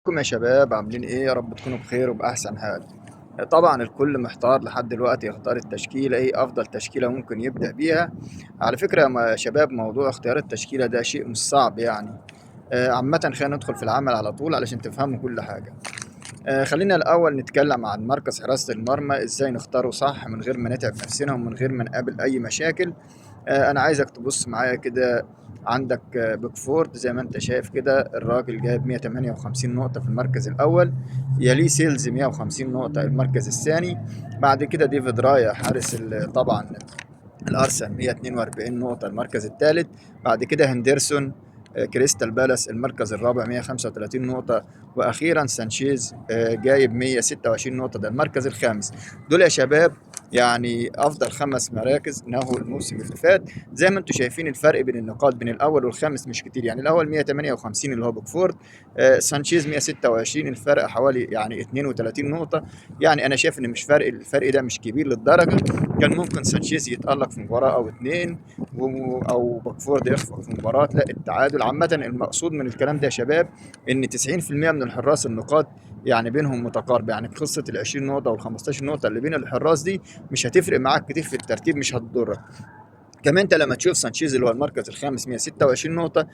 ازيكم يا شباب؟ عاملين ايه؟ يا رب تكونوا بخير وبأحسن حال. طبعا الكل محتار لحد دلوقتي يختار التشكيلة، ايه افضل تشكيلة ممكن يبدأ بيها. على فكرة يا شباب، موضوع اختيار التشكيلة ده شيء مش صعب يعني. عامة خلينا ندخل في العمل على طول علشان تفهموا كل حاجة. خلينا الأول نتكلم عن مركز حراسة المرمى، ازاي نختاره صح من غير ما نتعب نفسنا ومن غير ما نقابل أي مشاكل. انا عايزك تبص معايا كده. عندك بيكفورد زي ما انت شايف كده، الراجل جايب 158 نقطة في المركز الأول. يليه سيلز 150 نقطة المركز الثاني. بعد كده ديفيد رايا حارس طبعا الأرسنال 142 نقطة المركز الثالث. بعد كده هندرسون كريستال بالاس المركز الرابع 135 نقطة. وأخيرا سانشيز جايب 126 نقطة، ده المركز الخامس. دول يا شباب يعني أفضل خمس مراكز نهوا الموسم اللي فات. زي ما انتم شايفين الفرق بين النقاط بين الأول والخامس مش كتير، يعني الأول 158 اللي هو بوكفورد، سانشيز 126، الفرق حوالي يعني 32 نقطة. يعني أنا شايف إن مش الفرق ده مش كبير للدرجة. كان ممكن سانشيز يتألق في مباراة أو اتنين أو باكفورد يخفق في مباراة، لا التعادل. عامة المقصود من الكلام ده يا شباب إن 90% من الحراس النقاط يعني بينهم متقاربة، يعني قصة ال 20 نقطة وال 15 نقطة اللي بين الحراس دي مش هتفرق معاك كتير في الترتيب، مش هتضرك. كمان انت لما تشوف سانشيز اللي هو المركز الخامس 126 نقطة،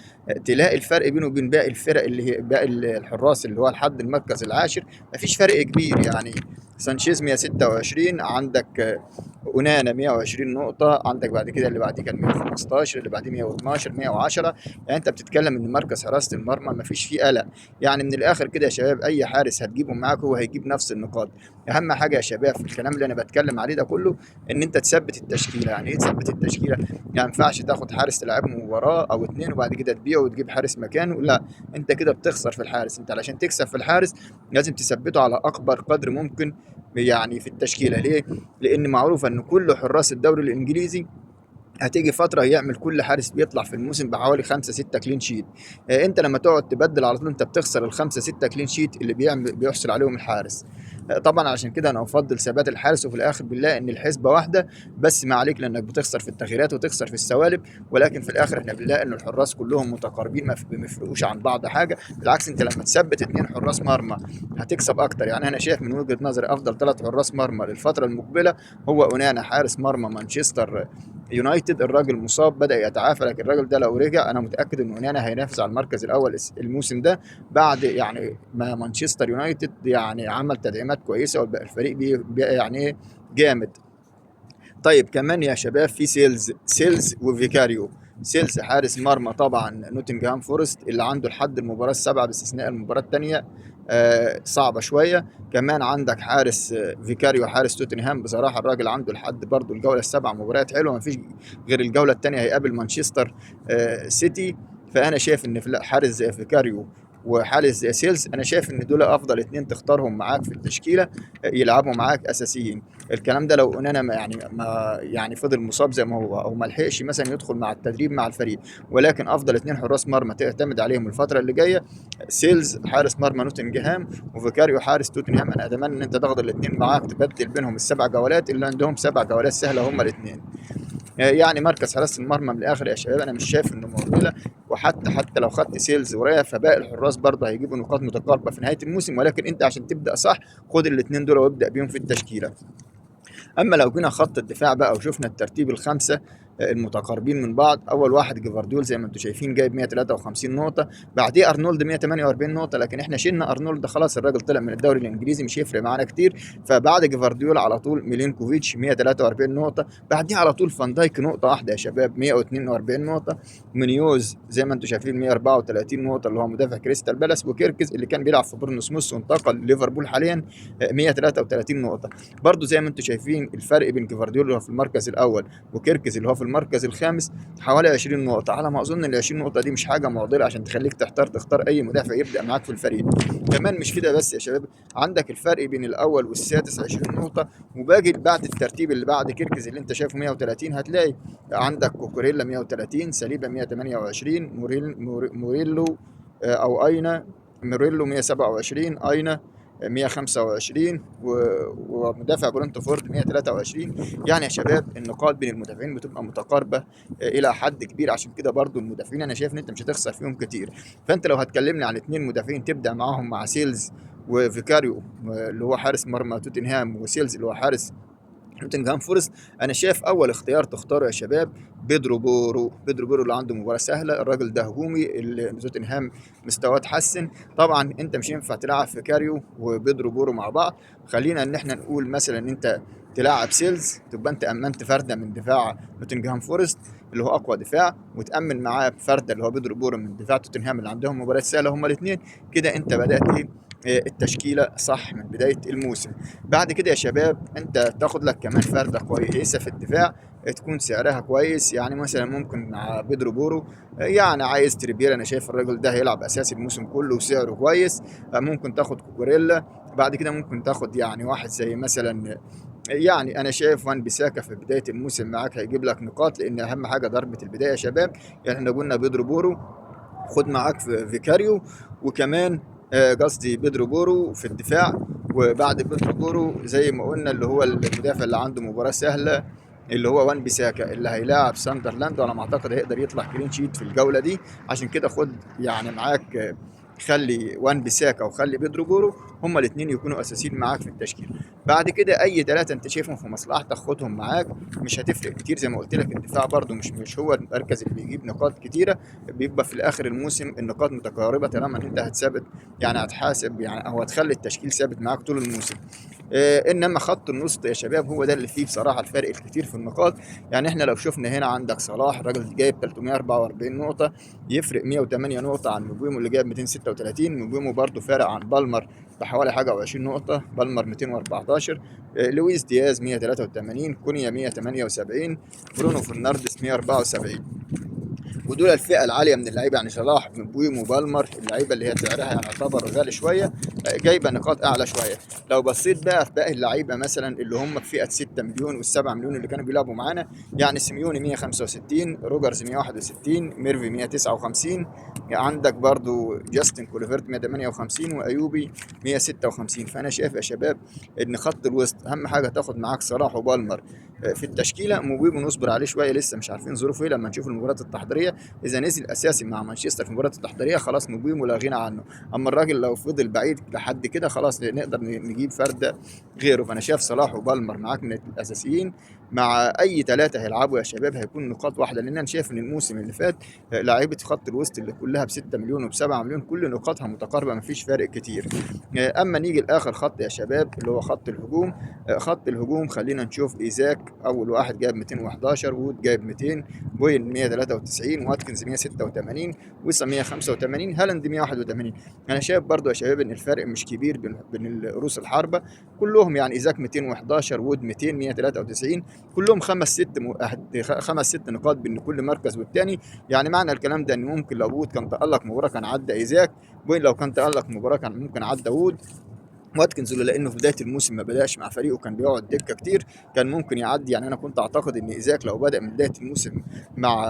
تلاقي الفرق بينه وبين باقي الفرق اللي هي باقي الحراس اللي هو لحد المركز العاشر مفيش فرق كبير يعني. سانشيز 126، عندك اونانا 120 نقطة، عندك بعد كده اللي بعديه كان 115، اللي بعديه 112 110. يعني انت بتتكلم ان مركز حراسة المرمى مفيش فيه قلق. يعني من الاخر كده يا شباب، اي حارس هتجيبه معاك هو هيجيب نفس النقاط. اهم حاجة يا شباب في الكلام اللي انا بتكلم عليه ده كله ان انت تثبت التشكيله. يعني ايه تثبت التشكيله؟ يعني ما ينفعش تاخد حارس تلعبه مباراه او اتنين وبعد كده تبيعه وتجيب حارس مكانه، لا. انت كده بتخسر في الحارس. انت علشان تكسب في الحارس لازم تثبته على اكبر قدر ممكن يعني في التشكيله. ليه؟ لان معروف ان كل حراس الدوري الانجليزي هتيجي فترة يعمل كل حارس بيطلع في الموسم بحوالي خمسة ستة كلين شيت. انت لما تقعد تبدل على طول انت بتخسر الخمسة ستة كلين شيت اللي بيحصل عليهم الحارس. طبعا عشان كده انا افضل ثبات الحارس، وفي الاخر بالله ان الحسبة واحدة. بس ما عليك لانك بتخسر في التغييرات وتخسر في السوالب، ولكن في الاخر احنا بالله ان الحراس كلهم متقاربين، ما يفرقوش عن بعض حاجة. بالعكس انت لما تثبت اتنين حراس مرمى هتكسب اكتر. يعني انا شايف من وجهة نظري افضل ثلاث حراس مرمى للفترة المقبلة هو اونانا حارس مرمى مانشستر يونايتد. الراجل مصاب بدأ يتعافى، لكن الراجل ده لو رجع انا متأكد ان اونانا هينافس على المركز الاول الموسم ده، بعد يعني ما مانشستر يونايتد يعني عمل تدعيمات كويسة والفريق يعني ايه جامد. طيب كمان يا شباب في سيلز وفيكاريو. سيلز حارس مرمى طبعا نوتنغهام فورست اللي عنده لحد المباراة السابعة باستثناء المباراة الثانية صعبة شوية. كمان عندك حارس فيكاريو حارس توتنهام، بصراحة الراجل عنده لحد برضه الجولة السابعة مباريات حلوة، ما فيش غير الجولة الثانية هيقابل مانشستر سيتي. فأنا شايف إن حارس زي فيكاريو وحارس زي سيلز، أنا شايف إن دول أفضل اتنين تختارهم معاك في التشكيلة يلعبوا معاك أساسيين. الكلام ده لو اونانا ما فضل مصاب زي ما هو او ما لحقش مثلا يدخل مع التدريب مع الفريق. ولكن افضل اتنين حراس مرمى تعتمد عليهم الفتره اللي جايه سيلز حارس مرمى نوتنجهام وفيكاريو حارس توتنهام. انا اتمنى ان انت تاخد الاثنين معاك تبدل بينهم السبع جولات اللي عندهم سبع جولات سهله هم الاثنين. يعني مركز حراسة المرمى من الآخر يا شباب أنا مش شايف إنه معضلة. وحتى لو خدت سيلز ورايا فباقي الحراس برضه هيجيبوا نقاط متقاربة في نهاية الموسم، ولكن أنت عشان تبدأ صح خد الاثنين دول وابدأ بيهم في التشكيلة. اما لو جينا خط الدفاع بقى وشفنا الترتيب الخمسه المتقاربين من بعض، اول واحد جيفارديول زي ما انتم شايفين جايب 153 نقطه، بعديه ارنولد 148 نقطه، لكن احنا شلنا ارنولد ده خلاص الراجل طلع من الدوري الانجليزي مش هيفرق معانا كتير. فبعد جيفارديول على طول ميلينكوفيتش 143 نقطه، بعديه على طول فان دايك نقطه واحده يا شباب 142 نقطه، منيوز زي ما انتم شايفين 134 نقطه اللي هو مدافع كريستال بالاس، وكيركز اللي كان بيلعب في بورنموث وانتقل لليفربول حاليا 133 نقطه. برضو زي ما انتم شايفين الفرق بين جفارديول اللي هو في المركز الاول وكيركز اللي هو في المركز الخامس حوالي 20 نقطه. على ما اظن ال 20 نقطه دي مش حاجه معضله عشان تخليك تحتار تختار اي مدافع يبدا معاك في الفريق. كمان مش كده بس يا شباب، عندك الفرق بين الاول والسادس 20 نقطه، وباقي بعد الترتيب اللي بعد كيركز اللي انت شايفه 130 هتلاقي عندك كوكوريلا 130، ساليبا 128، موريلو او اينا موريلو 127، اينا 125 ومدافع برونتفورد 123. يعني يا شباب النقاط بين المدافعين بتبقى متقاربه الى حد كبير، عشان كده برضو المدافعين انا شايف ان انت مش هتخسر فيهم كتير. فانت لو هتكلمني عن اتنين مدافعين تبدا معاهم مع سيلز وفيكاريو اللي هو حارس مرمى توتنهام، وسيلز اللي هو حارس نوتنغهام فورست، انا شايف اول اختيار تختاره يا شباب بيدرو بورو. بيدرو بورو اللي عنده مباراه سهله، الراجل ده هجومي، اللي توتنهام مستواه اتحسن. طبعا انت مش ينفع تلعب فيكاريو وبيدرو بورو مع بعض، خلينا ان احنا نقول مثلا ان انت تلعب سيلز، تبقى انت امنت فرده من دفاع نوتنغهام فورست اللي هو اقوى دفاع، وتامن معاه فرده اللي هو بيدرو بورو من دفاع توتنهام اللي عندهم مباراه سهله هما الاثنين. كده انت بدات التشكيله صح من بدايه الموسم. بعد كده يا شباب انت تاخد لك كمان فرده كويسه في الدفاع تكون سعرها كويس، يعني مثلا ممكن مع بيدرو بورو، يعني عايز تريبير، انا شايف الراجل ده هيلعب اساسي الموسم كله وسعره كويس. ممكن تاخد كوكوريلا. بعد كده ممكن تاخد يعني واحد زي مثلا، يعني انا شايف وان بيساكا في بدايه الموسم معاك هيجيب لك نقاط، لان اهم حاجه ضربه البدايه يا شباب. يعني احنا قلنا بيدرو بورو، خد معاك في فيكاريو، وكمان قصدي بيدرو بورو في الدفاع. وبعد بيدرو بورو زي ما قلنا اللي هو المدافع اللي عنده مباراة سهلة اللي هو وان بيساكا اللي هيلاعب ساندرلاند، وانا ما اعتقد هيقدر يطلع كلين شيت في الجولة دي. عشان كده خد يعني معاك خلي وان بيساكا وخلي بيدرو بورو هما الاثنين يكونوا اساسيين معاك في التشكيل. بعد كده اي ثلاثه انت شايفهم في مصلحتك خدهم معاك، مش هتفرق كتير. زي ما قلت لك الدفاع برضو مش هو المركز اللي بيجيب نقاط كتيره، بيبقى في الاخر الموسم النقاط متقاربه طالما انت هتثبت، يعني هتحاسب يعني او هتخلي التشكيل ثابت معاك طول الموسم. انما خط النص يا شباب هو ده اللي فيه بصراحه الفرق الكتير في النقاط. يعني احنا لو شفنا هنا عندك صلاح الراجل جايب 344 نقطه، يفرق 108 نقطه عن مبويمو اللي جايب 236. مبويمو برضه فارق عن بالمر بحوالي حاجه و20 نقطه، بالمر 214. لويس دياز 183، كونيا 178، برونو فرنارديز 174. ودول الفئه العاليه من اللعيبه، يعني صلاح بويم وبالمر اللعيبه اللي هي سعرها يعني يعتبر غالي شويه، جايبه نقاط اعلى شويه. لو بصيت بقى في باقي اللعيبه مثلا اللي هم في فئه 6 مليون وال7 مليون اللي كانوا بيلعبوا معانا، يعني سيميوني 165، روجرز 161، ميرفي 159، عندك برضو جاستن كوليفرت 158، وايوبي 156. فانا شايف يا شباب ان خط الوسط اهم حاجه تاخد معاك صلاح وبالمر في التشكيله. موبيبو نصبر عليه شويه لسه مش عارفين ظروفه ايه لما نشوف المباريات التحضيريه. اذا نزل اساسي مع مانشستر في المباراه التحضيريه خلاص موبيمو لا غنى عنه. اما الراجل لو فضل بعيد لحد كده خلاص نقدر نجيب فرده غيره. فانا شايف صلاح وبالمر معاك من الاساسيين، مع اي ثلاثه هيلعبوا يا شباب هيكون نقاط واحده، لان انا شايف ان الموسم اللي فات لعيبه خط الوسط اللي كلها ب 6 مليون وب 7 مليون كل نقاطها متقاربه ما فيش فارق كتير. اما نيجي لاخر خط يا شباب اللي هو خط الهجوم. خط الهجوم خلينا نشوف ايزاك اول واحد جايب 211، وود جايب 200، بوين 193، واتكنز 186، ويسا 185، هالاند 181. انا شايف برضو يا شباب ان الفرق مش كبير بين الروس الحربه كلهم، يعني ايزاك 211، وود 200، 193، كلهم خمس ست نقاط بين كل مركز والتاني. يعني معنى الكلام ده ان ممكن لو وود كان تألق مباراه كان عدى ايزاك، بوين لو كان تألق مباراه كان ممكن عدى وود، واتكنز لانه في بدايه الموسم ما بداش مع فريقه كان بيقعد دكه كتير كان ممكن يعدي. يعني انا كنت اعتقد ان ايزاك لو بدا من بدايه الموسم مع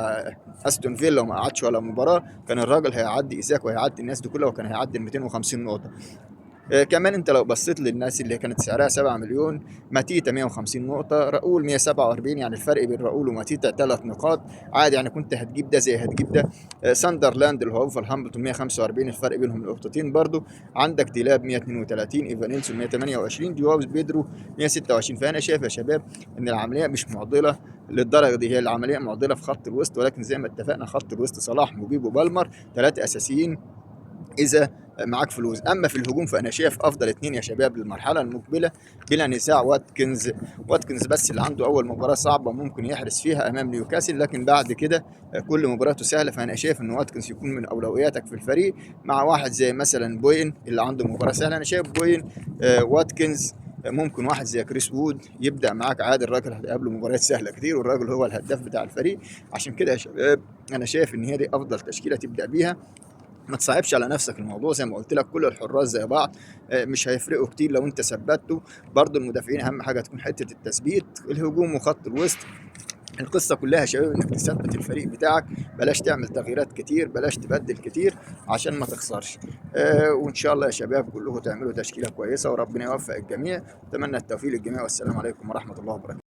استون فيلا وما قعدش ولا مباراه كان الراجل هيعدي ايزاك وهيعدي الناس دي كلها وكان هيعدي ال 250 نقطه. كمان انت لو بصيت للناس اللي كانت سعرها 7 مليون، ماتيتا 150 نقطة، راؤول 147، يعني الفرق بين راؤول وماتيتا 3 نقاط عادي، يعني كنت هتجيب ده زي هتجيب ده. ساندرلاند اللي هو وولفرهامبتون 145، الفرق بينهم نقطتين برضو. عندك ديلاب 132، ايفانيلسون 128، جواوز بيدرو 126. فانا شايف يا شباب ان العملية مش معضلة للدرجة دي، هي العملية معضلة في خط الوسط، ولكن زي ما اتفقنا خط الوسط صلاح مبيب وبالمر ثلاثة اساسيين اذا معاك فلوس. اما في الهجوم فانا شايف افضل اثنين يا شباب للمرحله المقبله بلا نزاع واتكنز. واتكنز بس اللي عنده اول مباراه صعبه ممكن يحرز فيها امام نيوكاسل، لكن بعد كده كل مباراته سهله. فانا شايف ان واتكنز يكون من اولوياتك في الفريق مع واحد زي مثلا بوين اللي عنده مباراه سهله. انا شايف بوين واتكنز ممكن واحد زي كريس وود يبدا معاك عادي، الراجل هتقابله مباريات سهله كتير والراجل هو الهداف بتاع الفريق. عشان كده يا شباب انا شايف ان هي دي افضل تشكيله تبدا بيها. ما تصعبش على نفسك الموضوع، زي ما قلت لك كل الحراس زي بعض، مش هيفرقوا كتير لو انت ثبته. برضو المدافعين اهم حاجه تكون حته التثبيت، الهجوم وخط الوسط القصة كلها يا شباب انك تثبت الفريق بتاعك، بلاش تعمل تغييرات كتير، بلاش تبدل كتير عشان ما تخسرش. وان شاء الله يا شباب كلكم تعملوا تشكيلة كويسة وربنا يوفق الجميع. اتمنى التوفيق للجميع، والسلام عليكم ورحمة الله وبركاته.